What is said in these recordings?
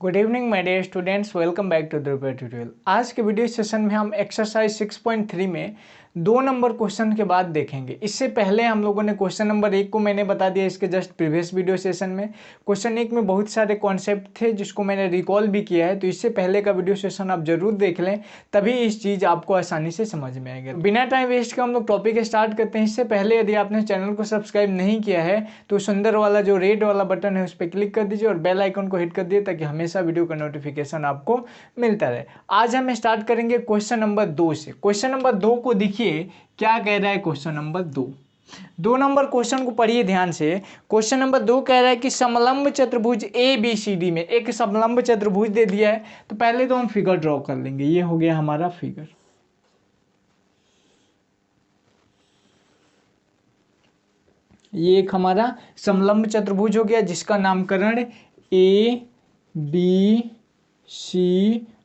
Good evening my dear students, welcome back to Dhruv tutorial. आज के video session में हम एक्सरसाइज 6.3 में 2 नंबर क्वेश्चन के बाद देखेंगे। इससे पहले हम लोगों ने क्वेश्चन नंबर 1 को मैंने बता दिया इसके जस्ट प्रीवियस वीडियो सेशन में। क्वेश्चन 1 में बहुत सारे कॉन्सेप्ट थे जिसको मैंने रिकॉल भी किया है, तो इससे पहले का वीडियो सेशन आप जरूर देख लें, तभी इस चीज़ आपको आसानी से समझ में आएगा। बिना टाइम वेस्ट के हम लोग टॉपिक स्टार्ट करते हैं। इससे पहले यदि आपने चैनल को सब्सक्राइब नहीं किया है तो सुंदर वाला जो रेड वाला बटन है उस पर क्लिक कर दीजिए और बेल आइकन को हिट कर दिए ताकि हमेशा वीडियो का नोटिफिकेशन आपको मिलता रहे। आज हम स्टार्ट करेंगे क्वेश्चन नंबर 2 से। क्वेश्चन नंबर 2 को देखिए क्या कह रहा है। क्वेश्चन नंबर 2 नंबर क्वेश्चन को पढ़िए ध्यान से। क्वेश्चन नंबर 2 कह रहा है कि समलंब चतुर्भुज ABCD में एक समलंब चतुर्भुज दे दिया है। तो पहले तो हम फिगर ड्रॉ कर लेंगे। ये हो गया हमारा फिगर। ये एक हमारा समलंब चतुर्भुज हो गया जिसका नामकरण ABC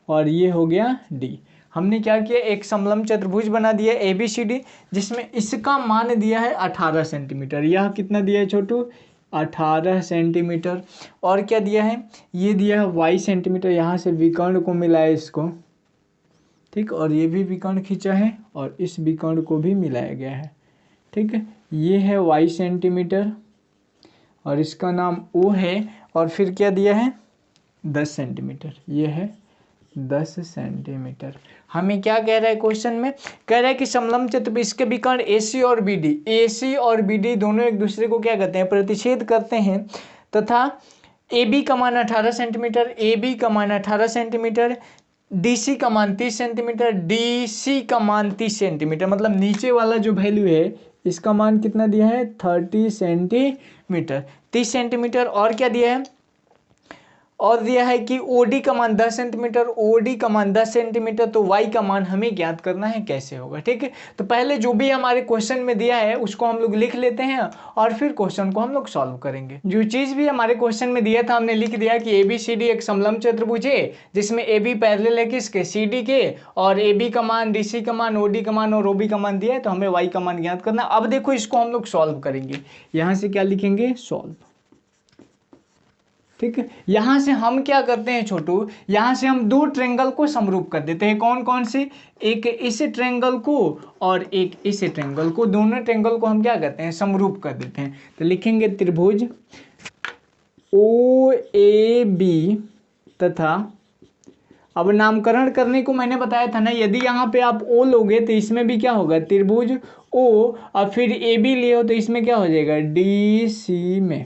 और ये हो गया D। हमने क्या किया, एक समलंब चतुर्भुज बना दिया ABCD जिसमें इसका मान दिया है 18 सेंटीमीटर। यह कितना दिया है छोटू, 18 सेंटीमीटर। और क्या दिया है, ये दिया है y सेंटीमीटर। यहाँ से विकर्ण को मिलाया इसको, ठीक, और ये भी विकर्ण खींचा है और इस विकर्ण को भी मिलाया गया है, ठीक है। ये है y सेंटीमीटर और इसका नाम O है। और फिर क्या दिया है 10 सेंटीमीटर। ये है 10 सेंटीमीटर। हमें क्या कह रहा है क्वेश्चन में, कह रहा है कि समलंब चतुर्भुज इसके विकर्ण AC और BD दोनों एक दूसरे को क्या कहते हैं, प्रतिच्छेद करते हैं तथा AB का मान 18 सेंटीमीटर, AB का मान 18 सेंटीमीटर, DC का मान 30 सेंटीमीटर, DC का मान 30 सेंटीमीटर, मतलब नीचे वाला जो वैल्यू है इसका मान कितना दिया है 30 सेंटीमीटर, 30 सेंटीमीटर। और क्या दिया है, और दिया है कि OD का मान 10 सेंटीमीटर, OD का मान 10 सेंटीमीटर। तो Y का मान हमें ज्ञात करना है, कैसे होगा, ठीक है। तो पहले जो भी हमारे क्वेश्चन में दिया है उसको हम लोग लिख लेते हैं और फिर क्वेश्चन को हम लोग सॉल्व करेंगे। जो चीज़ भी हमारे क्वेश्चन में दिया था हमने लिख दिया कि ABCD एक समलंब चतुर्भुज है जिसमें AB पैरेलल है किसके, CD के, और AB का मान, DC का मान, OD का मान और OB का मान दिया है, तो हमें Y का मान ज्ञात करना। अब देखो इसको हम लोग सॉल्व करेंगे। यहाँ से क्या लिखेंगे, सॉल्व, ठीक है। यहां से हम क्या करते हैं छोटू, यहां से हम दो ट्रायंगल को समरूप कर देते हैं। कौन कौन से, एक इस ट्रायंगल को और एक इस ट्रायंगल को, दोनों ट्रायंगल को हम क्या करते हैं, समरूप कर देते हैं। तो लिखेंगे त्रिभुज OAB तथा, अब नामकरण करने को मैंने बताया था ना, यदि यहाँ पे आप O लोगे तो इसमें भी क्या होगा, त्रिभुज O, और फिर AB लिए हो तो इसमें क्या हो जाएगा, DC में।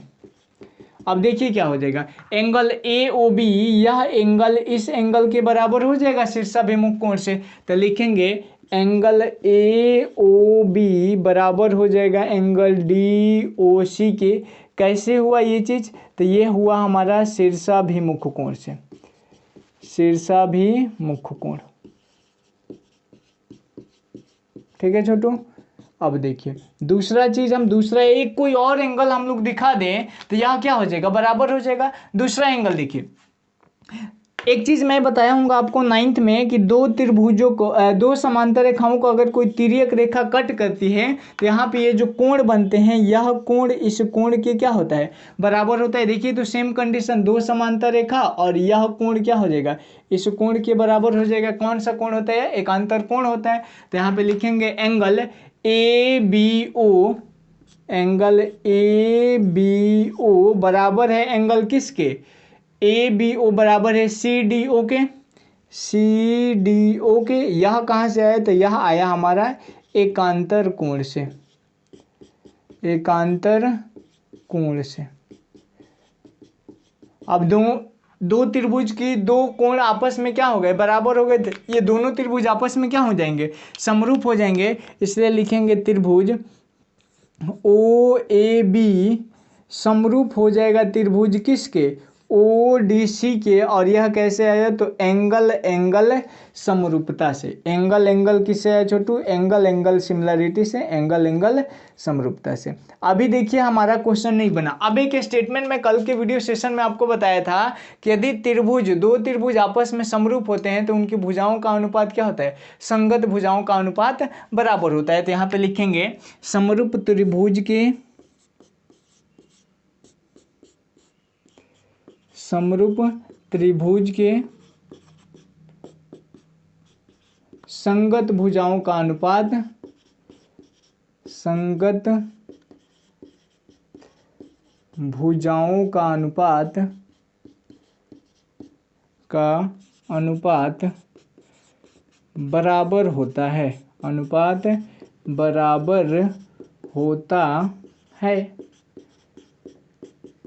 अब देखिए क्या हो जाएगा, एंगल AOB, यह एंगल इस एंगल के बराबर हो जाएगा शीर्षाभिमुख कोण से। तो लिखेंगे एंगल AOB बराबर हो जाएगा एंगल DOC के। कैसे हुआ ये चीज, तो ये हुआ हमारा शीर्षाभिमुख कोण से, शीर्षाभिमुख कोण, ठीक है छोटू। अब देखिए दूसरा चीज, हम दूसरा एक कोई और एंगल हम लोग दिखा दें तो यहाँ क्या हो जाएगा, बराबर हो जाएगा। दूसरा एंगल देखिए, एक चीज मैं बताया हूँ आपको 9th में कि दो त्रिभुजों को, दो समांतर रेखाओं को अगर कोई तिर्यक रेखा कट करती है तो यहाँ पे ये जो कोण बनते हैं, यह कोण इस कोण के क्या होता है, बराबर होता है। देखिए तो सेम कंडीशन, दो समांतर रेखा और यह कोण क्या हो जाएगा, इस कोण के बराबर हो जाएगा। कौन सा कोण होता है, एकांतर कोण होता है। तो यहाँ पे लिखेंगे एंगल ABO, एंगल ABO बराबर है एंगल किसके, ABO बराबर है CDO के, CDO के। यह कहाँ से आया, तो यह आया हमारा एकांतर कोण से, एकांतर कोण से। अब दो त्रिभुज की दो कोण आपस में क्या हो गए, बराबर हो गए। ये दोनों त्रिभुज आपस में क्या हो जाएंगे, समरूप हो जाएंगे। इसलिए लिखेंगे त्रिभुज OAB समरूप हो जाएगा त्रिभुज किसके, ODC के। और यह कैसे आया, तो एंगल समरूपता से। एंगल किससे आया छोटू, एंगल सिमिलरिटी से, एंगल समरूपता से। अभी देखिए हमारा क्वेश्चन नहीं बना। अब एक स्टेटमेंट मैं कल के वीडियो सेशन में आपको बताया था कि यदि दो त्रिभुज आपस में समरूप होते हैं तो उनकी भुजाओं का अनुपात क्या होता है, संगत भुजाओं का अनुपात बराबर होता है। तो यहाँ पे लिखेंगे समरूप त्रिभुज के, समरूप त्रिभुज के संगत भुजाओं का अनुपात, संगत भुजाओं का अनुपात बराबर होता है, अनुपात बराबर होता है।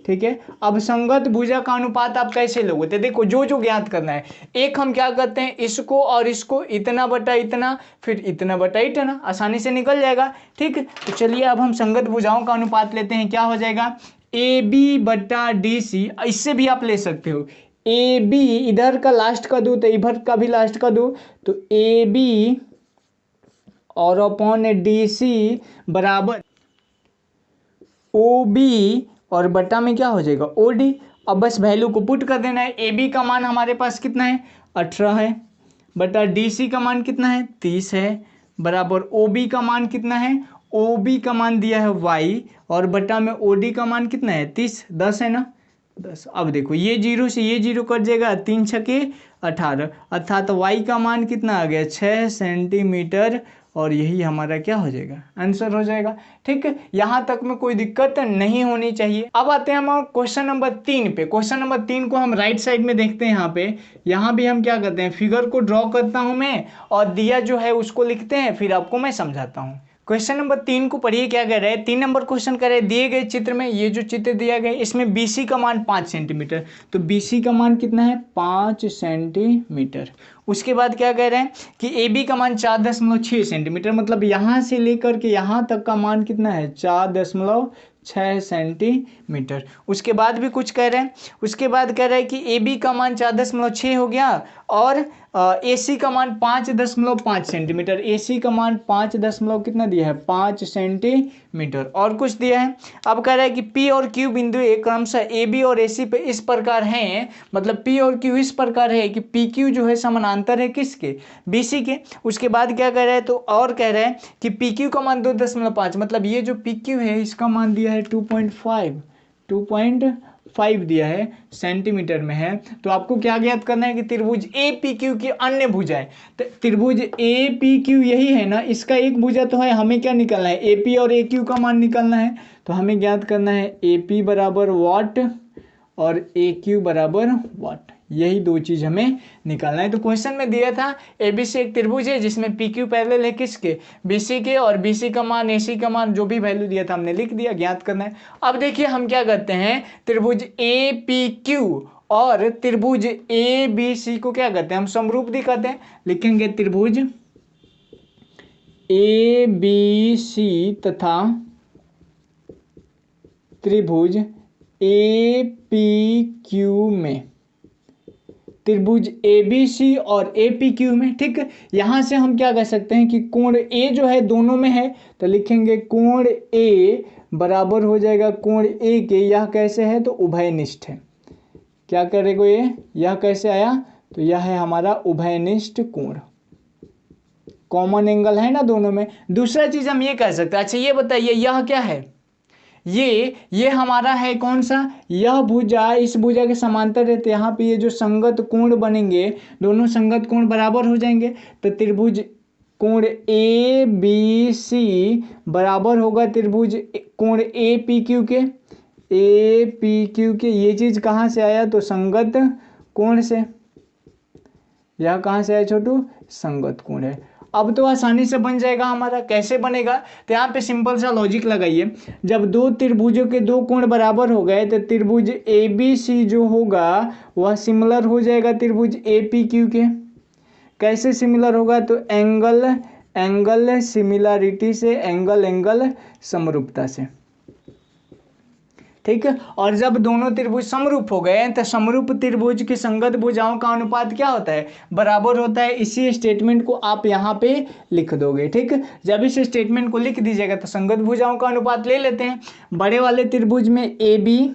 ठीक है, अब संगत भुजा का अनुपात आप कैसे लोगे? तो देखो जो जो ज्ञात करना है, एक हम क्या करते हैं, इसको और इसको इतना बटा इतना, फिर इतना बटा इतना, आसानी से निकल जाएगा। ठीक, तो चलिए अब हम संगत भुजाओं का अनुपात लेते हैं। क्या हो जाएगा, ए बी बटा डी सी। इससे भी आप ले सकते हो, ए बी इधर का लास्ट का दो तो इधर का भी लास्ट का दो, तो ए बी और अपॉन डी सी बराबर ओ बी और बटा में क्या हो जाएगा, ओ डी। अब बस वैल्यू को पुट कर देना है। ए बी का मान हमारे पास कितना है, 18 है, बटा डी सी का मान कितना है, 30 है, बराबर ओ बी का मान कितना है, ओ बी का मान दिया है वाई, और बटा में ओ डी का मान कितना है, 30, 10 है ना, 10। अब देखो ये जीरो से ये जीरो कट जाएगा, 3 छके 18, अर्थात वाई का मान कितना आ गया, 6 सेंटीमीटर, और यही हमारा क्या हो जाएगा, आंसर हो जाएगा। ठीक है, यहाँ तक में कोई दिक्कत नहीं होनी चाहिए। अब आते हैं हम क्वेश्चन नंबर 3 पे। क्वेश्चन नंबर 3 को हम राइट साइड में देखते हैं। यहाँ भी हम क्या करते हैं, फिगर को ड्रॉ करता हूँ मैं, और दिया जो है उसको लिखते हैं, फिर आपको मैं समझाता हूँ। क्वेश्चन नंबर 3 को पढ़िए, क्या कह रहे हैं। 3 नंबर क्वेश्चन कह रहे हैं, दिए गए चित्र में, ये जो चित्र दिया गया इसमें BC का मान 5 सेंटीमीटर, तो BC का मान कितना है, 5 सेंटीमीटर। उसके बाद क्या कह रहे हैं कि AB का मान 4.6 सेंटीमीटर, मतलब यहाँ से लेकर के यहाँ तक का मान कितना है, 4.6 सेंटीमीटर। उसके बाद भी कुछ कह रहे हैं, उसके बाद कह रहे हैं कि AB का मान 4.6 हो गया, और AC का मान 5.5 सेंटीमीटर, AC का मान 5 कितना दिया है, 5 सेंटीमीटर, और कुछ दिया है। अब कह रहा है कि P और Q बिंदु एक क्रमशः AB और AC पे इस प्रकार हैं, मतलब P और Q इस प्रकार है कि PQ जो है समानांतर है किसके, BC के। उसके बाद क्या कह रहा है, तो और कह रहा है कि PQ का मान 2.5, मतलब ये जो PQ है इसका मान दिया है 2.5 दिया है, सेंटीमीटर में है। तो आपको क्या ज्ञात करना है कि त्रिभुज APQ की अन्य भुजाएं, तो त्रिभुज APQ यही है ना, इसका एक भुजा तो है, हमें क्या निकालना है, AP और AQ का मान निकालना है। तो हमें ज्ञात करना है AP बराबर वाट और AQ बराबर वाट, यही दो चीज हमें निकालना है। तो क्वेश्चन में दिया था ABC एक त्रिभुज है जिसमें PQ पैरेलल है किसके, BC के, और BC का मान AC का मान जो भी वैल्यू दिया था हमने लिख दिया, ज्ञात करना है। अब देखिए हम क्या करते हैं, त्रिभुज APQ और त्रिभुज ABC को क्या करते हैं, हम समरूप दिखाते हैं। लिखेंगे त्रिभुज ABC तथा त्रिभुज APQ में, त्रिभुज ABC और APQ में। ठीक, यहां से हम क्या कह सकते हैं कि कोण A जो है दोनों में है, तो लिखेंगे कोण A बराबर हो जाएगा कोण A के, यह कैसे है, तो उभयनिष्ठ है। क्या करेगा ये, यह कैसे आया, तो यह है हमारा उभयनिष्ठ कोण, कॉमन एंगल है ना दोनों में। दूसरा चीज हम ये कह सकते हैं, अच्छा ये बताइए यह क्या है, ये हमारा है कौन सा, यह भुजा इस भुजा के समांतर रहते, यहाँ पे ये जो संगत कोण बनेंगे, दोनों संगत कोण बराबर हो जाएंगे। तो त्रिभुज कोण ABC बराबर होगा त्रिभुज कोण APQ के, APQ के। ये चीज कहाँ से आया, तो संगत कोण से। यह कहाँ से आया छोटू, संगत कोण है। अब तो आसानी से बन जाएगा हमारा, कैसे बनेगा, तो यहाँ पे सिंपल सा लॉजिक लगाइए। जब दो त्रिभुजों के दो कोण बराबर हो गए तो त्रिभुज ABC जो होगा वह सिमिलर हो जाएगा त्रिभुज APQ के। कैसे सिमिलर होगा, तो एंगल सिमिलरिटी से, एंगल समरूपता से। ठीक है, और जब दोनों त्रिभुज समरूप हो गए तो समरूप त्रिभुज की संगत भुजाओं का अनुपात क्या होता है, बराबर होता है। इसी स्टेटमेंट को आप यहाँ पे लिख दोगे। ठीक, जब इस स्टेटमेंट को लिख दीजिएगा तो संगत भुजाओं का अनुपात ले लेते हैं। बड़े वाले त्रिभुज में AB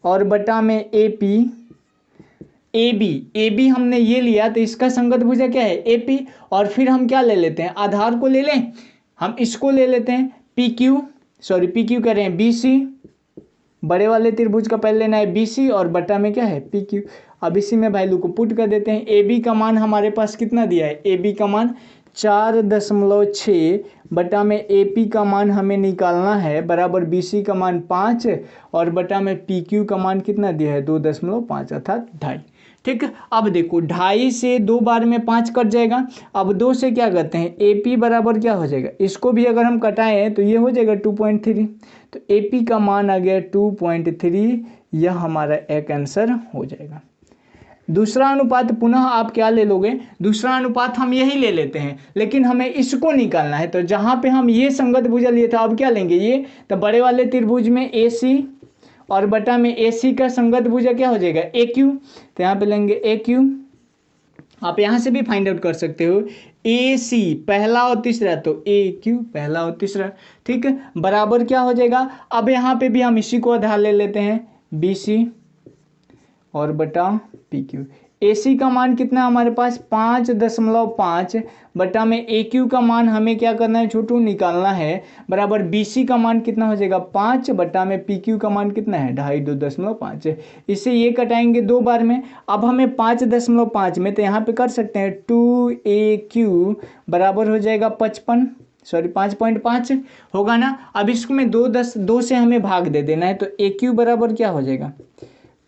और बटा में AP, AB हमने ये लिया तो इसका संगत भुजा क्या है, AP, और फिर हम क्या ले लेते हैं, आधार को ले लें, हम इसको ले लेते हैं PQ कह रहे हैं BC, बड़े वाले त्रिभुज का पहले लेना है बी सी और बटा में क्या है पी क्यू। अब इसी में वैल्यू को पुट कर देते हैं। ए बी का मान हमारे पास कितना दिया है, ए बी का मान 4.6 बटा में ए पी का मान हमें निकालना है बराबर बी सी का मान 5 और बटा में पी क्यू का मान कितना दिया है 2.5 अर्थात 2.5। ठीक, अब देखो 2.5 से 2 बार में 5 कट जाएगा। अब 2 से क्या करते हैं ए पी बराबर क्या हो जाएगा, इसको भी अगर हम कटाएं तो ये हो जाएगा 2.3। तो ए पी का मान आ गया 2.3, यह हमारा एक आंसर हो जाएगा। दूसरा अनुपात पुनः आप क्या ले लोगे, दूसरा अनुपात हम यही ले लेते हैं, लेकिन हमें इसको निकालना है। तो जहाँ पे हम ये संगत भुजा लिए था अब क्या लेंगे ये, तो बड़े वाले त्रिभुज में ए सी और बटा में ए सी का संगत भुजा क्या हो जाएगा ए क्यू। तो यहाँ पे लेंगे ए क्यू, आप यहाँ से भी फाइंड आउट कर सकते हो ए सी पहला और तीसरा, तो ए क्यू पहला और तीसरा। ठीक है, बराबर क्या हो जाएगा, अब यहाँ पे भी हम इसी को आधार ले लेते हैं बी सी और बटा पी क्यू। ए सी का मान कितना हमारे पास 5.5 बटा में ए क्यू का मान हमें क्या करना है छोटू निकालना है बराबर बी सी का मान कितना हो जाएगा 5 बटा में पी क्यू का मान कितना है 2.5 इससे ये कटाएंगे 2 बार में। अब हमें 5.5 में तो यहाँ पे कर सकते हैं 2AQ बराबर हो जाएगा 5.5 होगा ना। अब इसको में 2 से हमें भाग दे देना है, तो AQ बराबर क्या हो जाएगा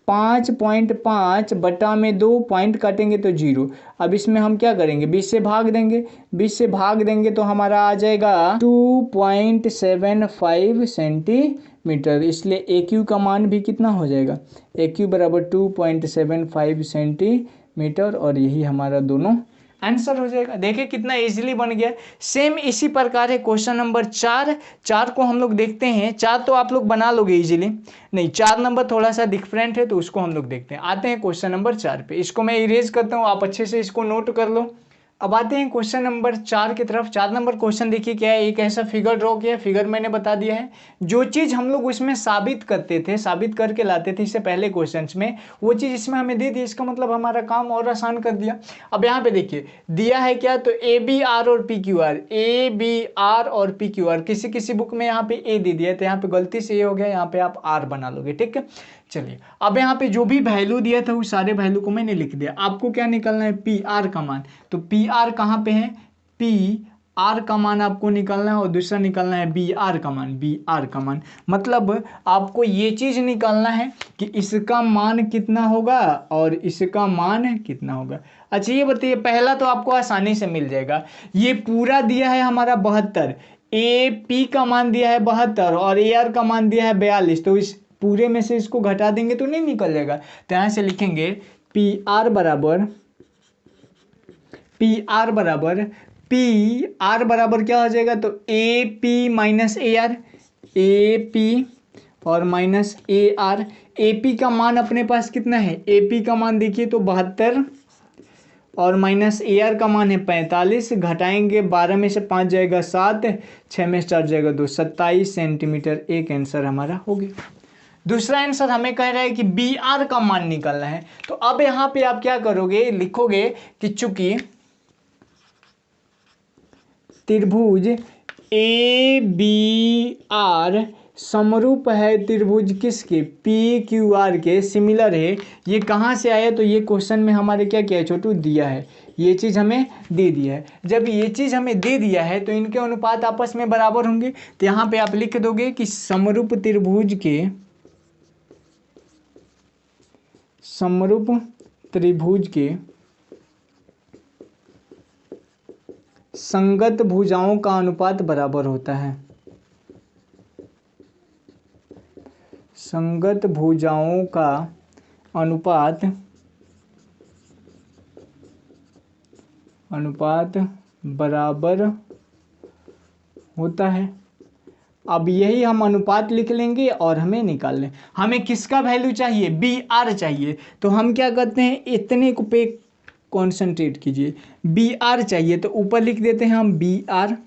5.5 बटा में 2 पॉइंट काटेंगे तो 0। अब इसमें हम क्या करेंगे 20 से भाग देंगे, 20 से भाग देंगे तो हमारा आ जाएगा 2.75 सेंटीमीटर। इसलिए AQ का मान भी कितना हो जाएगा AQ बराबर 2.75 सेंटीमीटर और यही हमारा दोनों आंसर हो जाएगा। देखिए कितना इजीली बन गया। सेम इसी प्रकार है क्वेश्चन नंबर 4 को हम लोग देखते हैं। 4 तो आप लोग बना लोगे इजीली, नहीं 4 नंबर थोड़ा सा डिफरेंट है तो उसको हम लोग देखते हैं। आते हैं क्वेश्चन नंबर 4 पे, इसको मैं इरेज करता हूँ, आप अच्छे से इसको नोट कर लो। अब आते हैं क्वेश्चन नंबर 4 की तरफ। 4 नंबर क्वेश्चन देखिए क्या है, एक ऐसा फिगर ड्रॉ किया, फिगर मैंने बता दिया है। जो चीज़ हम लोग उसमें साबित करते थे, साबित करके लाते थे इससे पहले क्वेश्चंस में, वो चीज़ इसमें हमें दे दी। इसका मतलब हमारा काम और आसान कर दिया। अब यहाँ पे देखिए दिया है क्या, तो ए बी आर और P Q R, A B R और पी क्यू आर। किसी किसी बुक में यहाँ पे ए दे दिया है तो यहाँ पे गलती से ये हो गया, यहाँ पे आप आर बना लोगे। ठीक है, चलिए अब यहाँ पे जो भी वैल्यू दिया था उस सारे वैल्यू को मैंने लिख दिया। आपको क्या निकालना है पी आर का मान, तो पी आर कहाँ पे है, पी आर का मान आपको निकालना है और दूसरा निकालना है बी आर का मान, बी आर का मान। मतलब आपको ये चीज निकालना है कि इसका मान कितना होगा और इसका मान कितना होगा। अच्छा ये बताइए, पहला तो आपको आसानी से मिल जाएगा, ये पूरा दिया है हमारा 72, ए पी का मान दिया है 72 और ए आर का मान दिया है 42, तो इस पूरे में से इसको घटा देंगे तो नहीं निकल जाएगा। तो यहाँ से लिखेंगे पी आर बराबर क्या हो जाएगा, तो A P minus A R, A P और minus A R. A P का मान अपने पास कितना है, ए पी का मान देखिए तो 72 और माइनस ए आर का मान है 45, घटाएंगे 12 में से 5 जाएगा 7, 6 में 4 जाएगा 2, 27 सेंटीमीटर। एक आंसर हमारा हो गया। दूसरा आंसर हमें कह रहा है कि बी आर का मान निकालना है। तो अब यहाँ पे आप क्या करोगे, लिखोगे कि चूंकि त्रिभुज ए बी आर समरूप है त्रिभुज किसके, पी क्यू आर के, सिमिलर है। ये कहाँ से आया, तो ये क्वेश्चन में हमारे क्या किया है छोटू, दिया है, ये चीज़ हमें दे दिया है। जब ये चीज़ हमें दे दिया है तो इनके अनुपात आपस में बराबर होंगे। तो यहाँ पे आप लिख दोगे कि समरूप त्रिभुज के संगत भुजाओं का अनुपात बराबर होता है, संगत भुजाओं का अनुपात बराबर होता है। अब यही हम अनुपात लिख लेंगे और हमें निकाल लें, हमें किसका वैल्यू चाहिए, बी आर चाहिए। तो हम क्या करते हैं, इतने को पे कॉन्सेंट्रेट कीजिए, बी आर चाहिए तो ऊपर लिख देते हैं हम बी आर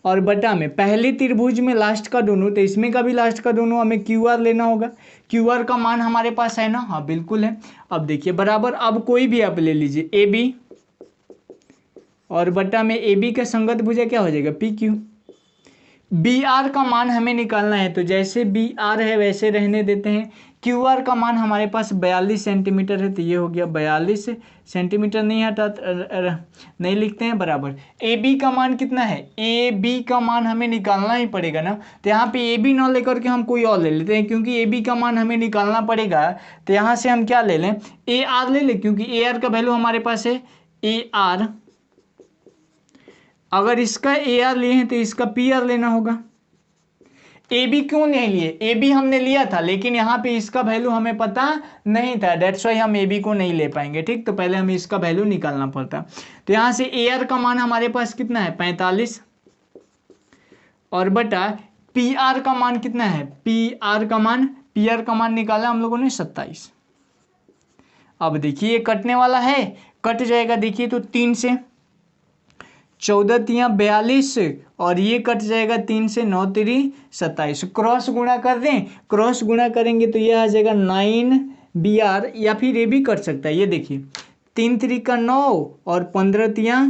और बटा में पहले त्रिभुज में लास्ट का दोनों, तो इसमें का भी लास्ट का दोनों हमें क्यू आर लेना होगा। क्यू आर का मान हमारे पास है ना, हाँ बिल्कुल है। अब देखिए बराबर, अब कोई भी आप ले लीजिए ए बी और बटा में ए बी का संगत भुजा क्या हो जाएगा पी क्यू। बी आर का मान हमें निकालना है, तो जैसे बी आर है वैसे रहने देते हैं। क्यू आर का मान हमारे पास 42 सेंटीमीटर है, तो ये हो गया 42 सेंटीमीटर, नहीं हटा नहीं लिखते हैं, बराबर। ए बी का मान कितना है, ए बी का मान हमें निकालना ही पड़ेगा ना, तो यहाँ पे ए बी ना लेकर के हम कोई और ले लेते हैं, क्योंकि ए बी का मान हमें निकालना पड़ेगा। तो यहाँ से हम क्या ले लें, ए आर ले लें, क्योंकि ए आर का वैल्यू हमारे पास है ए आर। अगर इसका ए आर लिए हैं तो इसका पी आर लेना होगा। ए बी क्यों नहीं लिए, ए बी हमने लिया था, लेकिन यहाँ पे इसका वैल्यू हमें पता नहीं था, डेट्स वाई हम ए बी को नहीं ले पाएंगे, ठीक। तो पहले हमें इसका वैल्यू निकालना पड़ता। तो यहाँ से ए आर का मान हमारे पास कितना है 45, और बटा पी आर का मान कितना है, पी आर का मान निकाला हम लोगों ने 27। अब देखिए ये कटने वाला है, कट जाएगा, देखिए तो 3 से 14 तियाँ 42, और ये कट जाएगा 3 से 9 तिरी 27। क्रॉस गुणा कर दें, क्रॉस गुणा करेंगे तो ये आ जाएगा 9 बी आर, या फिर ये भी कर सकता है, ये देखिए 3 3 का 9 और 15 तियाँ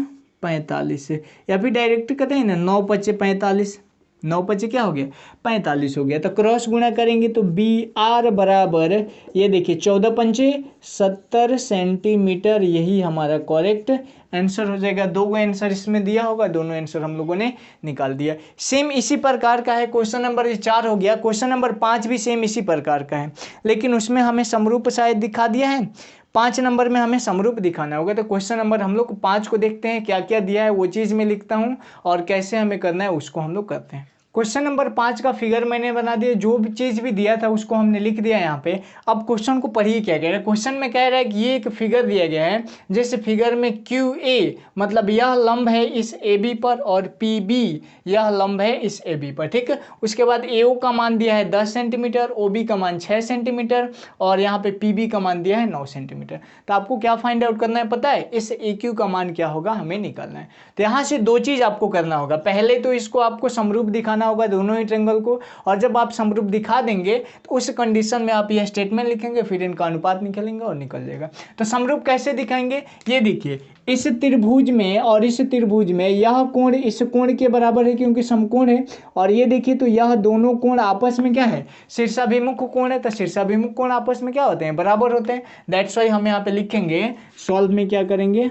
45, या फिर डायरेक्ट करते हैं ना, 9 5 45, 9 5 क्या हो गया 45 हो गया। तो क्रॉस गुणा करेंगे तो बी आर बराबर, ये देखिए 14 पंचे 70 सेंटीमीटर, यही हमारा करेक्ट आंसर हो जाएगा। दो आंसर इसमें दिया होगा, दोनों आंसर हम लोगों ने निकाल दिया। सेम इसी प्रकार का है क्वेश्चन नंबर 4 हो गया। क्वेश्चन नंबर 5 भी सेम इसी प्रकार का है, लेकिन उसमें हमें समरूप शायद दिखा दिया है, 5 नंबर में हमें समरूप दिखाना होगा। तो क्वेश्चन नंबर हम लोग 5 को देखते हैं, क्या क्या दिया है वो चीज़ मैं लिखता हूँ, और कैसे हमें करना है उसको हम लोग करते हैं। क्वेश्चन नंबर 5 का फिगर मैंने बना दिया, जो भी चीज़ भी दिया था उसको हमने लिख दिया यहाँ पे। अब क्वेश्चन को पढ़िए क्या कह रहा है। क्वेश्चन में कह रहा है कि ये एक फिगर दिया गया है, जैसे फिगर में क्यू ए मतलब यह लंब है इस ए बी पर, और पी बी यह लंब है इस ए बी पर, ठीक है। उसके बाद ए ओ का मान दिया है 10 सेंटीमीटर, ओ बी का मान 6 सेंटीमीटर, और यहाँ पे पी बी का मान दिया है 9 सेंटीमीटर। तो आपको क्या फाइंड आउट करना है पता है, इस ए क्यू का मान क्या होगा हमें निकालना है। तो यहाँ से दो चीज़ आपको करना होगा, पहले तो इसको आपको समरूप दिखाना होगा दोनों ही ट्रायंगल को, और जब आप समरूप दिखा देंगे तो उस कंडीशन में आप यह स्टेटमेंट लिखेंगे, फिर इनका अनुपात निकालेंगे और निकल जाएगा। तो समरूप कैसे दिखाएंगे, ये देखिए इस त्रिभुज में और इस त्रिभुज में यह कोण इस कोण के बराबर है, क्योंकि समकोण है, और ये देखिए तो यह दोनों कोण आपस में क्या है, शीर्षाभिमुख कोण है। तो शीर्षाभिमुख कोण आपस में क्या होते हैं, बराबर होते हैं। दैट्स वाई हम यहाँ पे लिखेंगे, सॉल्व में क्या करेंगे,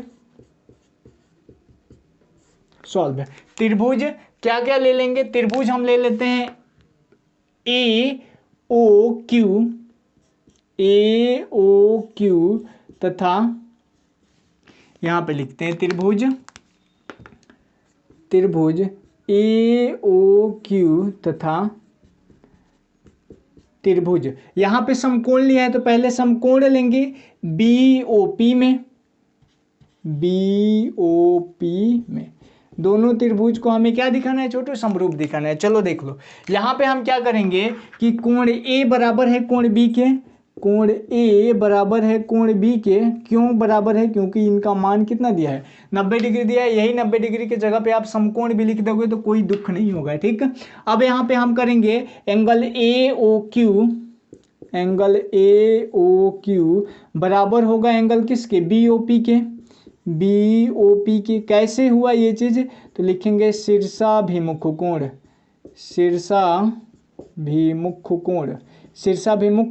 सॉल्व त्रिभुज क्या क्या ले लेंगे, त्रिभुज हम ले लेते हैं ए ओ क्यू तथा यहां पे लिखते हैं त्रिभुज ए ओ क्यू तथा त्रिभुज, यहां पे समकोण लिया है तो पहले समकोण लेंगे बी ओ पी में। दोनों त्रिभुज को हमें क्या दिखाना है छोटू, समरूप दिखाना है। चलो देख लो, यहाँ पे हम क्या करेंगे कि कोण ए बराबर है कोण बी के, कोण ए बराबर है कोण बी के। क्यों बराबर है, क्योंकि इनका मान कितना दिया है 90 डिग्री दिया है। यही 90 डिग्री की जगह पे आप समकोण भी लिख दोगे तो कोई दुख नहीं होगा, ठीक। अब यहाँ पे हम करेंगे एंगल ए ओ क्यू बराबर होगा एंगल किसके, बी ओ पी के। कैसे हुआ ये चीज़, तो लिखेंगे शीर्षाभिमुख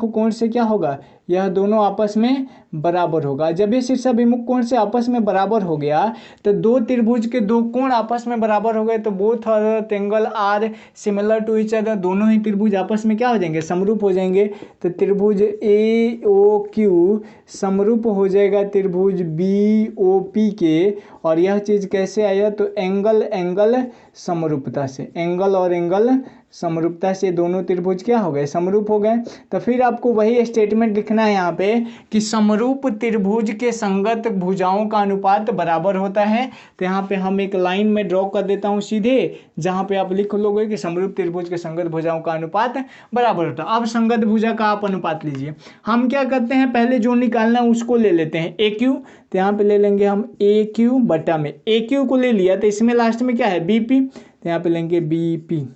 कोण से क्या होगा, यह दोनों आपस में बराबर होगा। जब ये शीर्षाभिमुख कोण से आपस में बराबर हो गया तो दो त्रिभुज के दो कोण आपस में बराबर हो गए, तो both triangle are similar to each other, दोनों ही त्रिभुज आपस में क्या हो जाएंगे, समरूप हो जाएंगे। तो त्रिभुज ए ओ क्यू समरूप हो जाएगा त्रिभुज बी ओ पी के। और यह चीज़ कैसे आया, तो एंगल समरूपता से, एंगल और एंगल समरूपता से दोनों त्रिभुज क्या हो गए, समरूप हो गए। तो फिर आपको वही स्टेटमेंट लिखना है यहाँ पे कि समरूप त्रिभुज के संगत भुजाओं का अनुपात बराबर होता है। तो यहाँ पे हम एक लाइन में ड्रॉ कर देता हूँ सीधे, जहाँ पे आप लिख लोगे कि समरूप त्रिभुज के संगत भुजाओं का अनुपात बराबर होता है। अब संगत भुजा का आप अनुपात लीजिए। हम क्या करते हैं, पहले जो निकालना है उसको ले लेते हैं ए क्यू। तो यहाँ पे ले लेंगे हम ए क्यू बटा में ए क्यू को ले लिया, तो इसमें लास्ट में क्या है बी पी, तो यहाँ पे लेंगे बी पी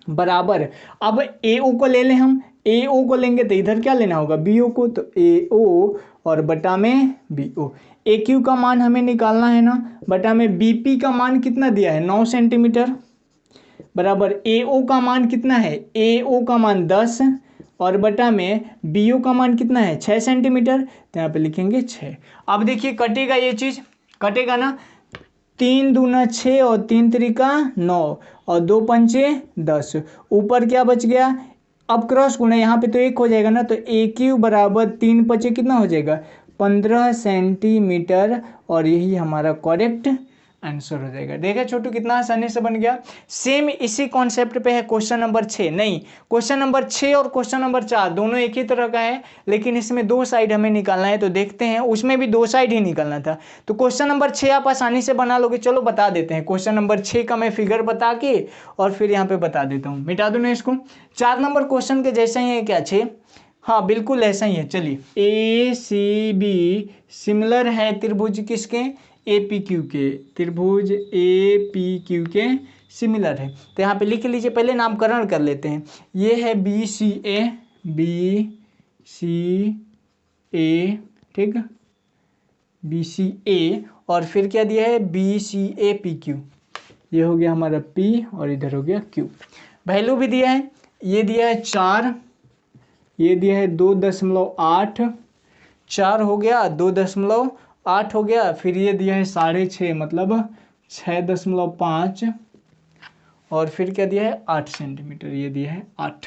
बराबर। अब ए ओ को ले लें, हम ए ओ को लेंगे तो इधर क्या लेना होगा बी ओ को, तो ए ओ और बटा में बी ओ। ए क्यू का मान हमें निकालना है ना, बटा में बी पी का मान कितना दिया है 9 सेंटीमीटर, बराबर ए ओ का मान कितना है, ए ओ का मान 10 और बटा में बी ओ का मान कितना है 6 सेंटीमीटर, तो यहाँ पे लिखेंगे 6। अब देखिए कटेगा ये चीज़, कटेगा ना, 3 दूना 6 और 3 त्रिका 9 और 2 पंचे 10, ऊपर क्या बच गया, अब क्रॉस गुना यहाँ पे तो 1 हो जाएगा ना, तो ए क्यू बराबर 3 पचे कितना हो जाएगा 15 सेंटीमीटर, और यही हमारा करेक्ट आंसर हो जाएगा। देखा छोटू कितना आसानी से बन गया। सेम इसी कॉन्सेप्ट पे है क्वेश्चन नंबर 6, नहीं क्वेश्चन नंबर 6 और क्वेश्चन नंबर 4 दोनों एक ही तरह का है, लेकिन इसमें 2 साइड हमें निकालना है, तो देखते हैं, उसमें भी 2 साइड ही निकालना था। तो क्वेश्चन नंबर 6 आप आसानी से बना लोगे, चलो बता देते हैं। क्वेश्चन नंबर 6 का मैं फिगर बता के और फिर यहाँ पे बता देता हूँ, मिटा दूँ ना इसको। 4 नंबर क्वेश्चन के जैसा ही है क्या 6, हाँ बिल्कुल ऐसा ही है। चलिए, ए सी बी सिमिलर है त्रिभुज किसके, ए पी क्यू के, त्रिभुज ए पी क्यू के सिमिलर है। तो यहाँ पे लिख लीजिए, पहले नामकरण कर लेते हैं। ये है बी सी ए, बी सी ए, ठीक, बी सी ए, और फिर क्या दिया है B C A P Q, ये हो गया हमारा पी और इधर हो गया क्यू। वैल्यू भी दिया है, ये दिया है 4, ये दिया है 2.8, 4 हो गया, 2.8 हो गया, फिर ये दिया है 6.5 मतलब 6.5, और फिर क्या दिया है 8 सेंटीमीटर, ये दिया है 8,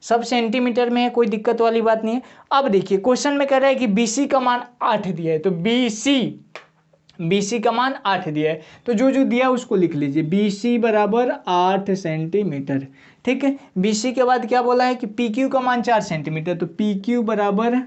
सब सेंटीमीटर में है, कोई दिक्कत वाली बात नहीं है। अब देखिए क्वेश्चन में कह रहा है कि BC का मान 8 दिया है, तो BC का मान 8 दिया है, तो जो जो दिया उसको लिख लीजिए। BC बराबर 8 सेंटीमीटर, ठीक है। BC के बाद क्या बोला है कि PQ का मान 4 सेंटीमीटर, तो PQ बराबर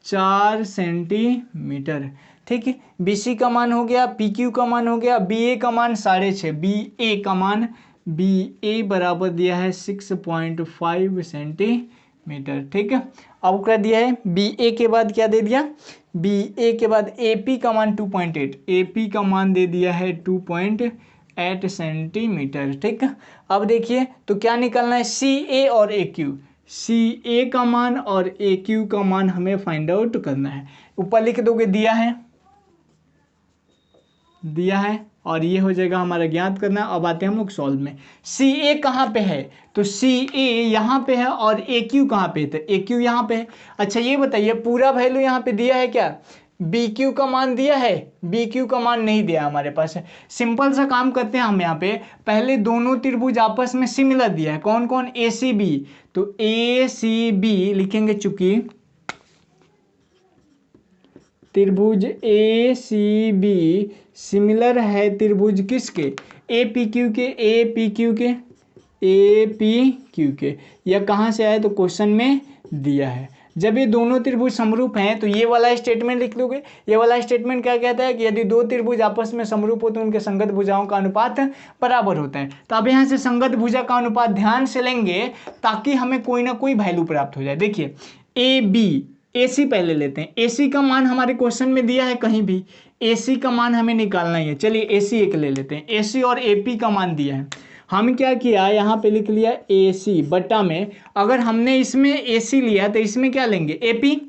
4 सेंटीमीटर, ठीक है। BC का मान हो गया, PQ का मान हो गया, BA का मान 6.5, BA का मान, BA बराबर दिया है 6.5 सेंटीमीटर, ठीक है। अब क्या दिया है, BA के बाद क्या दे दिया, BA के बाद AP का मान 2.8, AP का मान दे दिया है 2.8 सेंटीमीटर, ठीक है। अब देखिए तो क्या निकालना है, CA और AQ, CA का मान और AQ का मान हमें फाइंड आउट करना है। ऊपर लिख दोगे दिया है और ये हो जाएगा हमारा ज्ञात करना। अब आते हैं हम लोग सॉल्व में। CA कहाँ पे है, तो CA यहाँ पे है, और AQ कहाँ पे है, तो AQ यहाँ पे है। अच्छा ये बताइए पूरा वैल्यू यहाँ पे दिया है क्या, BQ का मान दिया है, BQ का मान नहीं दिया हमारे पास है। सिंपल सा काम करते हैं हम यहाँ पे, पहले दोनों त्रिभुज आपस में सिमिलर दिया है, कौन कौन, ACB, तो ACB लिखेंगे, चूंकि त्रिभुज ACB सिमिलर है त्रिभुज किसके, APQ के, APQ के, यह कहाँ से आया, तो क्वेश्चन में दिया है। जब ये दोनों त्रिभुज समरूप हैं तो ये वाला स्टेटमेंट लिख लोगे। ये वाला स्टेटमेंट क्या कहता है कि यदि दो त्रिभुज आपस में समरूप हो तो उनके संगत भुजाओं का अनुपात बराबर होता है। तो अब यहाँ से संगत भुजा का अनुपात ध्यान से लेंगे ताकि हमें कोई ना कोई वैल्यू प्राप्त हो जाए। देखिए AC पहले लेते हैं, AC का मान हमारे क्वेश्चन में दिया है कहीं भी, AC का मान हमें निकालना ही है। चलिए AC एक ले लेते हैं, AC और AP का मान दिया है। हम क्या किया, यहाँ पे लिख लिया AC बटा में, अगर हमने इसमें AC लिया तो इसमें क्या लेंगे AP,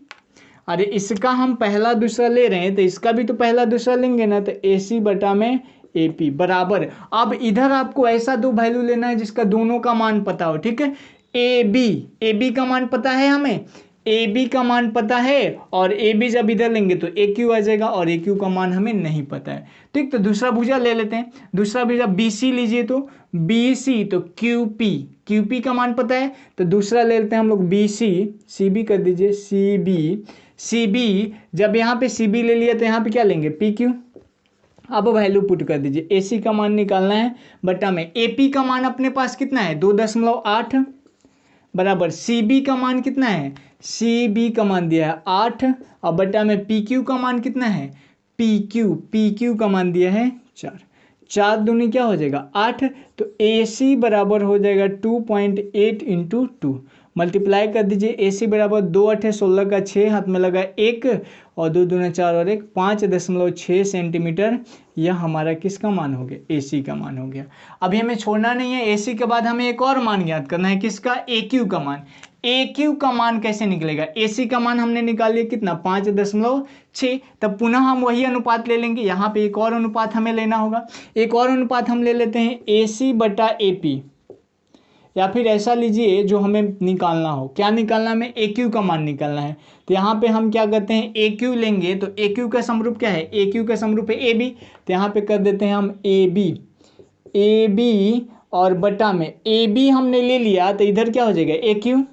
अरे इसका हम पहला दूसरा ले रहे हैं तो इसका भी तो पहला दूसरा लेंगे ना, तो AC बटा में AP बराबर। अब इधर आपको ऐसा दो वैल्यू लेना है जिसका दोनों का मान पता हो, ठीक है। AB का मान पता है हमें, AB का मान पता है, और AB जब इधर लेंगे तो AQ आ जाएगा, और AQ का मान हमें नहीं पता है, ठीक। तो दूसरा भुजा ले लेते हैं, दूसरा भुजा BC लीजिए, तो BC तो QP का मान पता है, तो दूसरा ले लेते हैं हम लोग BC, CB कर दीजिए, CB जब यहाँ पे CB ले लिया तो यहाँ पे क्या लेंगे PQ। अब वैल्यू पुट कर दीजिए, AC का मान निकालना है बटा में, AP का मान अपने पास कितना है 2.8 बराबर, CB का मान कितना है, CB का मान दिया है 8, और बटा में PQ का मान कितना है, PQ का मान दिया है 4 दूनी क्या हो जाएगा 8, तो AC बराबर हो जाएगा 2.8 इंटू 2, मल्टीप्लाई कर दीजिए। AC बराबर 2 8 16 का 6, हाथ में लगा 1 और 2 दूना 4 और 1 5.6 सेंटीमीटर, यह हमारा किसका मान हो गया, AC का मान हो गया। अभी हमें छोड़ना नहीं है, AC के बाद हमें एक और मान ज्ञात करना है, किसका, AQ का मान। AQ का मान कैसे निकलेगा, AC का मान हमने निकाल लिया कितना 5.6, तब पुनः हम वही अनुपात ले लेंगे, यहाँ पे एक और अनुपात हमें लेना होगा। एक और अनुपात हम ले लेते हैं AC बटा AP, या फिर ऐसा लीजिए जो हमें निकालना हो। क्या निकालना है हमें? ए क्यू का मान निकालना है। तो यहाँ पे हम क्या करते हैं, ए क्यू लेंगे। तो ए क्यू का समरूप क्या है? ए क्यू का समरूप है ए बी। तो यहाँ पे कर देते हैं हम ए बी और बटा में ए बी हमने ले लिया तो इधर क्या हो जाएगा? ए क्यू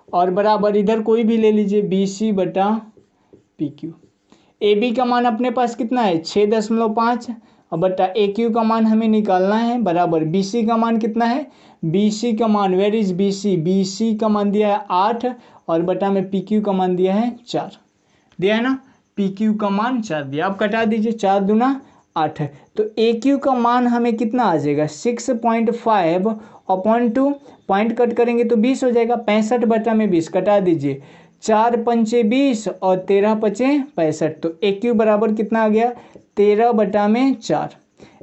और बराबर इधर कोई भी ले लीजिए बी सी बटा पी क्यू। ए बी का मान अपने पास कितना है? 6.5 और बटा ए क्यू का मान हमें निकालना है बराबर बी सी का मान कितना है? बी सी का मान, where is B C? B C का मान दिया है 8 और बटा में पी क्यू का मान दिया है 4 दिया है ना। पी क्यू का मान 4 दिया। अब कटा दीजिए, 4 दूना 8 है। तो ए क्यू का मान हमें कितना आ जाएगा? 6.5 अपॉन 2, पॉइंट कट करेंगे तो 20 हो जाएगा। 65 बटा में 20 कटा दीजिए, 4 पंचे 20 और 13 पचे 65। तो ए क्यू बराबर कितना आ गया? 13 बटा में 4।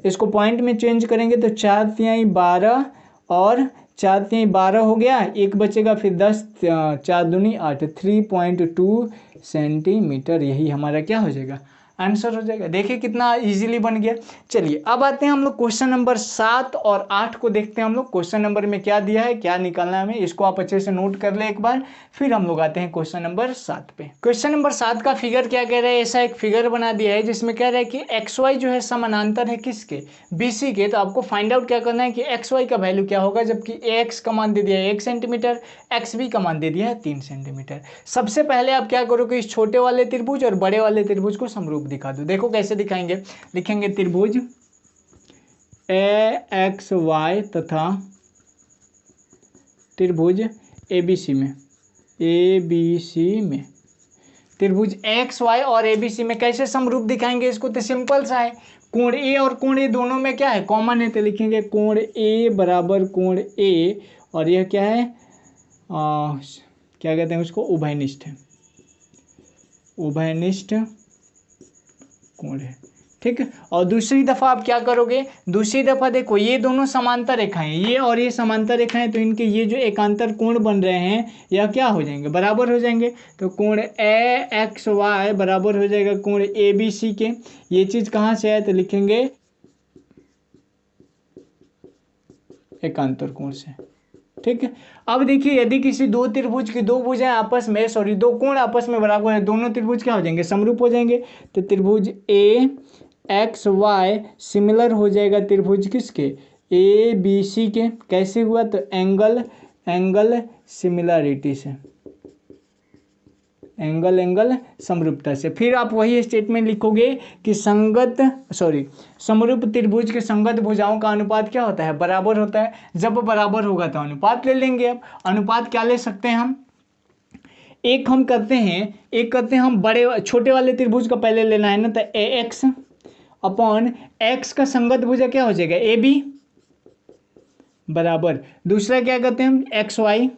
इसको पॉइंट में चेंज करेंगे तो 4 तिहाई 12 और 4 तिहाई 12 हो गया, एक बचेगा फिर 10, 4 दूनी 8, 3.2 सेंटीमीटर। यही हमारा क्या हो जाएगा? आंसर हो जाएगा। देखिए कितना इजीली बन गया। चलिए अब आते हैं हम लोग क्वेश्चन नंबर 7 और 8 को देखते हैं हम लोग। क्वेश्चन नंबर में क्या दिया है, क्या निकालना है हमें, इसको आप अच्छे से नोट कर ले एक बार। फिर हम लोग आते हैं क्वेश्चन नंबर 7 पे। क्वेश्चन नंबर 7 का फिगर क्या कह रहा है? ऐसा एक फिगर बना दिया है जिसमें कह रहा है कि एक्स वाई जो है समानांतर है किसके? बीसी के। तो आपको फाइंड आउट क्या करना है कि एक्स वाई का वैल्यू क्या होगा, जबकि एक्स का मान दे दिया है 1 सेंटीमीटर, एक्स बी का मान दे दिया है 3 सेंटीमीटर। सबसे पहले आप क्या करोगे, इस छोटे वाले त्रिभुज और बड़े वाले त्रिभुज को समरूप दिखा दो। देखो कैसे दिखाएंगे, लिखेंगे त्रिभुज ए एक्स वाई तथा त्रिभुज एबीसी में त्रिभुज एक्स वाई और एबीसी में कैसे समरूप दिखाएंगे इसको? तो सिंपल सा है, कोण ए और कोण ए दोनों में क्या है? कॉमन है। तो लिखेंगे कोण ए बराबर कोण ए, और यह क्या है? क्या कहते हैं उसको? उभयनिष्ठ है, उभयनिष्ठ कोण है। ठीक है। और दूसरी दफा आप क्या करोगे, दूसरी दफा देखो ये दोनों समांतर रेखाएं, ये और ये समांतर रेखाएं, तो इनके ये जो एकांतर कोण बन रहे हैं यह क्या हो जाएंगे? बराबर हो जाएंगे। तो कोण ए एक्स वाई बराबर हो जाएगा कोण ए बी सी के। ये चीज कहाँ से है? तो लिखेंगे एकांतर कोण से। ठीक है। अब देखिए यदि किसी दो त्रिभुज की दो भुजाएं आपस में, सॉरी दो कोण आपस में बराबर है, दोनों त्रिभुज क्या हो जाएंगे? समरूप हो जाएंगे। तो त्रिभुज ए एक्स वाई सिमिलर हो जाएगा त्रिभुज किसके? ए बी सी के। कैसे हुआ? तो एंगल सिमिलरिटी से, एंगल समरूपता से। फिर आप वही स्टेटमेंट लिखोगे कि समरूप त्रिभुज के संगत भुजाओं का अनुपात क्या होता है? बराबर होता है। जब बराबर होगा तो अनुपात ले लेंगे। अब अनुपात क्या ले सकते हैं हम? एक करते हैं हम छोटे वाले त्रिभुज का पहले लेना है ना, तो ए एक्स अपॉन एक्स का संगत भुजा क्या हो जाएगा? ए बी बराबर, दूसरा क्या करते हैं हम? एक्स वाई,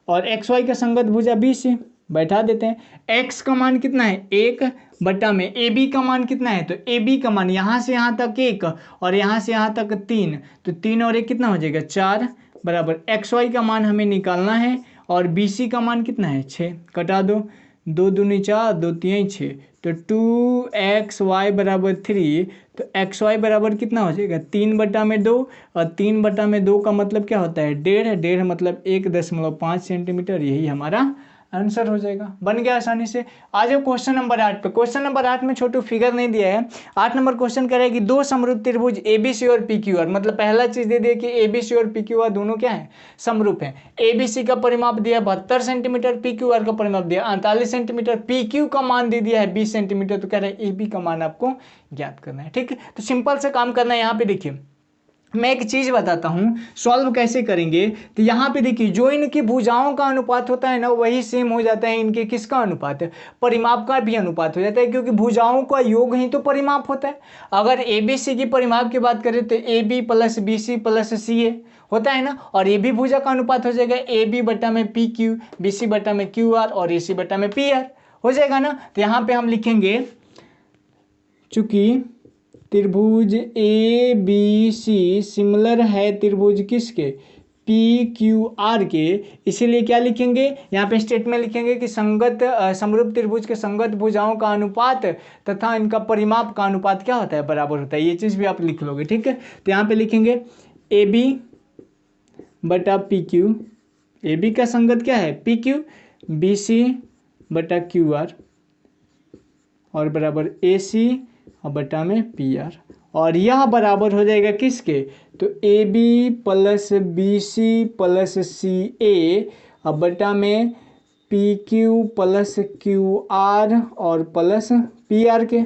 और एक्स वाई का संगत भुजा बी सी बैठा देते हैं। एक्स का मान कितना है? 1 बटा में ए बी का मान कितना है? तो ए बी का मान यहाँ से यहाँ तक 1 और यहाँ से यहाँ तक 3, तो 3 और 1 कितना हो जाएगा? 4 बराबर एक्स वाई का मान हमें निकालना है और बी सी का मान कितना है? 6। कटा दो, 2 दूनी 4, 2 तिहाई 6, तो 2xy बराबर 3। तो xy बराबर कितना हो जाएगा? 3 बटा में 2, और 3 बटा में 2 का मतलब क्या होता है? 1.5 मतलब 1.5 सेंटीमीटर। यही हमारा आंसर हो जाएगा। बन गया आसानी से। आ जाओ क्वेश्चन नंबर 8 पे। क्वेश्चन नंबर 8 में छोटू फिगर नहीं दिया है। 8 नंबर क्वेश्चन कह रहा है कि दो समरूप त्रिभुज एबीसी और पीक्यूआर, मतलब पहला चीज दे दिया कि एबीसी और पीक्यूआर दोनों क्या है? समरूप है। एबीसी का परिमाप दिया 72 सेंटीमीटर, पीक्यूआर का परिमाप दिया 48 सेंटीमीटर, पीक्यू का मान दे दिया है 20 सेंटीमीटर। तो कह रहा है एबी का मान आपको ज्ञात करना है। ठीक है, तो सिंपल से काम करना है। यहाँ पे देखिए मैं एक चीज बताता हूं सॉल्व कैसे करेंगे। तो यहाँ पे देखिए जो इनकी भुजाओं का अनुपात होता है ना, वही सेम हो जाता है इनके किसका अनुपात है? परिमाप का भी अनुपात हो जाता है, क्योंकि भुजाओं का योग ही तो परिमाप होता है। अगर एबीसी की परिमाप की बात करें तो A B plus B C plus C A होता है ना, और ए बी भुजा का अनुपात हो जाएगा ए बी बटा में पी क्यू, बी सी बटा में क्यू आर और ए सी बटा में पी आर हो जाएगा ना। तो यहाँ पे हम लिखेंगे चूंकि त्रिभुज ए बी सी सिमिलर है त्रिभुज किसके? पी क्यू आर के, इसीलिए क्या लिखेंगे यहाँ पे स्टेटमेंट लिखेंगे कि समरूप त्रिभुज के संगत भुजाओं का अनुपात तथा इनका परिमाप का अनुपात क्या होता है? बराबर होता है। ये चीज भी आप लिख लोगे। ठीक है, तो यहाँ पे लिखेंगे ए बी बटा पी क्यू, ए बी का संगत क्या है पी क्यू, बी सी बटा क्यू आर और बराबर ए सी और बटा में पी आर, और यह बराबर हो जाएगा किसके, तो A B plus B C plus C A और बटा में P Q plus Q R और प्लस पी आर के।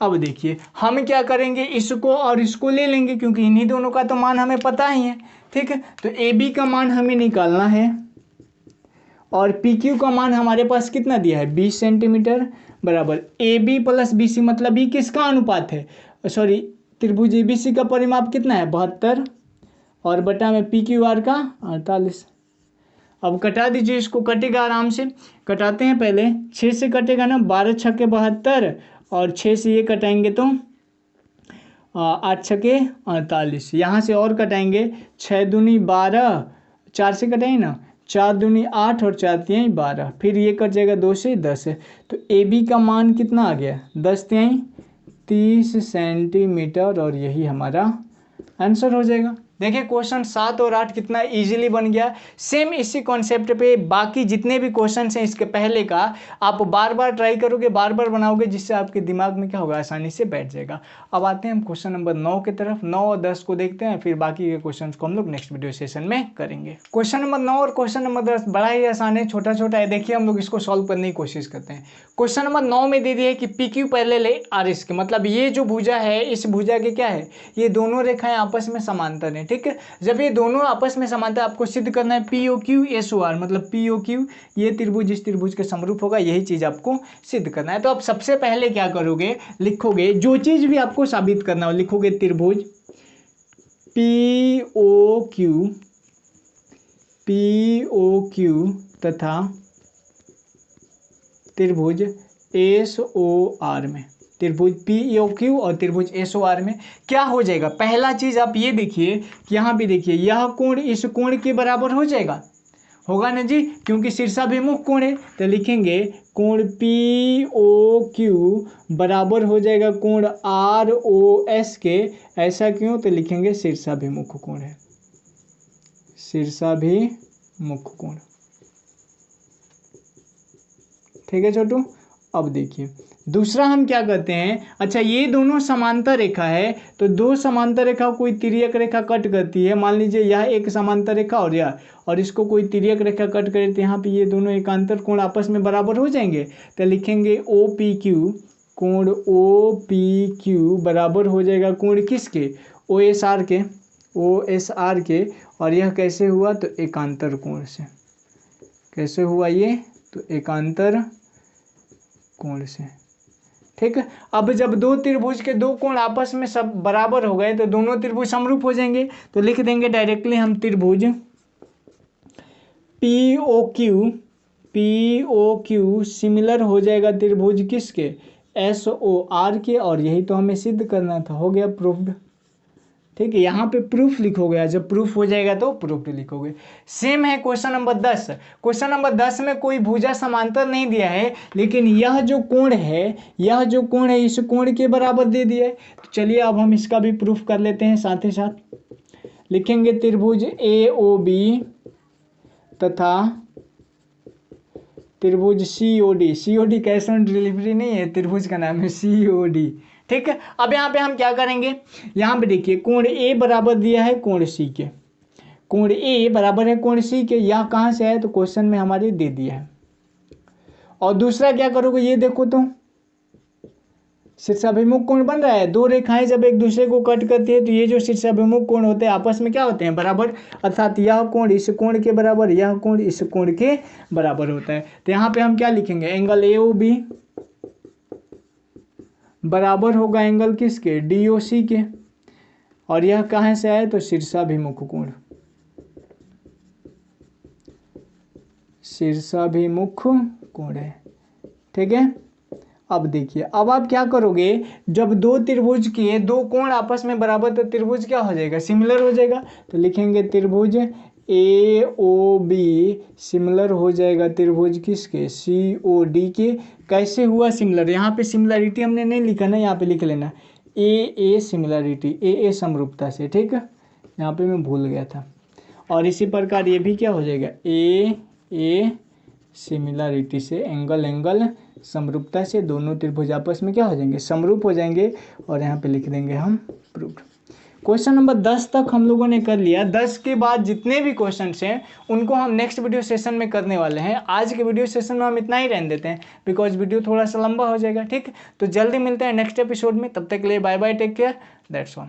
अब देखिए हम क्या करेंगे, इसको और इसको ले लेंगे क्योंकि इन्हीं दोनों का तो मान हमें पता ही है, ठीक है। तो ए बी का मान हमें निकालना है और पी क्यू का मान हमारे पास कितना दिया है 20 सेंटीमीटर, बराबर A B plus B C, मतलब ये किसका अनुपात है, सॉरी त्रिभुज ए बी सी का परिमाप कितना है 72 और बटा में पी क्यू आर का 48। अब कटा दीजिए, इसको कटेगा आराम से, कटाते हैं पहले, 6 से कटेगा ना, 12 छक्के 72 और 6 से ये कटाएंगे तो 8 छक्के 48, यहाँ से और कटाएंगे 6 दूनी 12, 4 से कटाएंगे ना, 4 दूनी 8 और 4 तिहाई 12, फिर ये कट जाएगा 2 से 10 है, तो ए बी का मान कितना आ गया 10 तिहाई 30 सेंटीमीटर और यही हमारा आंसर हो जाएगा। देखिए क्वेश्चन 7 और 8 कितना इजीली बन गया। सेम इसी कॉन्सेप्ट पे बाकी जितने भी क्वेश्चन हैं इसके पहले का आप बार बार ट्राई करोगे, बार बार बनाओगे, जिससे आपके दिमाग में क्या होगा आसानी से बैठ जाएगा। अब आते हैं हम क्वेश्चन नंबर 9 की तरफ, 9 और 10 को देखते हैं, फिर बाकी के क्वेश्चन को हम लोग नेक्स्ट वीडियो सेशन में करेंगे। क्वेश्चन नंबर 9 और क्वेश्चन नंबर 10 बड़ा ही आसान है, छोटा छोटा है। देखिए हम लोग इसको सॉल्व करने की कोशिश करते हैं। क्वेश्चन नंबर 9 में दे दिया है कि पी क्यू पैरेलल है आर एस के, मतलब ये जो भुजा है इस भुजा के क्या है, ये दोनों रेखाएं आपस में समांतर हैं, ठीक है। जब ये दोनों आपस में समांतर, आपको सिद्ध करना है P O Q S O R, मतलब पी ओ क्यू ये त्रिभुज इस त्रिभुज के समरूप होगा, यही चीज आपको सिद्ध करना है। तो आप सबसे पहले क्या करोगे, लिखोगे जो चीज भी आपको साबित करना हो, लिखोगे त्रिभुज पी ओ क्यू तथा त्रिभुज एस ओ आर में, त्रिभुज पी ओ क्यू और त्रिभुज एस ओ आर में क्या हो जाएगा। पहला चीज आप ये देखिए कि यहाँ भी देखिए यह कोण इस कोण के बराबर हो जाएगा, होगा ना जी, क्योंकि शीर्षाभिमुख कोण है। तो लिखेंगे कोण पी ओ क्यू बराबर हो जाएगा कोण आर ओ एस के। ऐसा क्यों, तो लिखेंगे शीर्षाभिमुख कोण है, शीर्षाभिमुख कोण, ठीक है छोटू। अब देखिए दूसरा हम क्या करते हैं, अच्छा ये दोनों समांतर रेखा है, तो दो समांतर रेखा कोई तिर्यक रेखा कट करती है, मान लीजिए यह एक समांतर रेखा और यह, और इसको कोई तिर्यक रेखा कट करे तो यहाँ पे ये दोनों एकांतर कोण आपस में बराबर हो जाएंगे। तो लिखेंगे ओ पी क्यू, कोण ओ पी क्यू बराबर हो जाएगा कोण किसके, ओ एस आर के, ओ एस आर के, और यह कैसे हुआ, तो एकांतर कोण से, कैसे हुआ ये, तो एकांतर कोण से, ठीक है। अब जब दो त्रिभुज के दो कोण आपस में सब बराबर हो गए तो दोनों त्रिभुज समरूप हो जाएंगे। तो लिख देंगे डायरेक्टली हम त्रिभुज पी ओ क्यू सिमिलर हो जाएगा त्रिभुज किसके, एस ओ आर के, और यही तो हमें सिद्ध करना था, हो गया प्रूफ्ड, ठीक है। यहाँ पे प्रूफ लिखोगे, जब प्रूफ हो जाएगा तो प्रूफ लिखोगे। सेम है क्वेश्चन नंबर 10। क्वेश्चन नंबर 10 में कोई भुजा समांतर नहीं दिया है, लेकिन यह जो कोण है इस कोण के बराबर दे दिया है। तो चलिए अब हम इसका भी प्रूफ कर लेते हैं साथ ही साथ। लिखेंगे त्रिभुज ए ओ बी तथा त्रिभुज C O D cash on delivery नहीं है, त्रिभुज का नाम है सी ओ डी, ठीक है। अब यहाँ पे हम क्या करेंगे, यहाँ पे देखिए कोण ए बराबर दिया है कोण सी के, कोण ए बराबर है कोण सी के, यह कहाँ से है, तो क्वेश्चन में हमारे दे दिया है। और दूसरा क्या करोगे, ये देखो तो शीर्षाभिमुख कोण बन रहा है, दो रेखाएं जब एक दूसरे को कट करती है तो ये जो शीर्षाभिमुख कोण होते हैं आपस में क्या होते हैं, बराबर, अर्थात यह कोण इस कोण के बराबर, यह कोण इस कोण के बराबर होता है। तो यहाँ पे हम क्या लिखेंगे, एंगल ए ओ बी बराबर होगा एंगल किसके, डी ओ सी के, और यह कहाँ से आए, तो शीर्षाभिमुख कोण, शीर्षाभिमुख कोण है, ठीक है। अब देखिए अब आप क्या करोगे, जब दो त्रिभुज के दो कोण आपस में बराबर, तो त्रिभुज क्या हो जाएगा, सिमिलर हो जाएगा। तो लिखेंगे त्रिभुज ए ओ बी सिमिलर हो जाएगा त्रिभुज किसके, सी ओ डी के। कैसे हुआ सिमिलर, यहाँ पे सिमिलरिटी हमने नहीं लिखा ना, यहाँ पे लिख लेना ए सिमिलरिटी, ए समरूपता से, ठीक है, यहाँ पे मैं भूल गया था। और इसी प्रकार ये भी क्या हो जाएगा, ए सिमिलरिटी से, एंगल समरूपता से दोनों त्रिभुज आपस में क्या हो जाएंगे, समरूप हो जाएंगे। और यहाँ पे लिख देंगे हम प्रूव्ड। क्वेश्चन नंबर 10 तक हम लोगों ने कर लिया। 10 के बाद जितने भी क्वेश्चंस हैं उनको हम नेक्स्ट वीडियो सेशन में करने वाले हैं। आज के वीडियो सेशन में हम इतना ही रहने देते हैं बिकॉज वीडियो थोड़ा सा लंबा हो जाएगा। ठीक, तो जल्दी मिलते हैं नेक्स्ट एपिसोड में, तब तक के लिए bye bye, take care, that's all.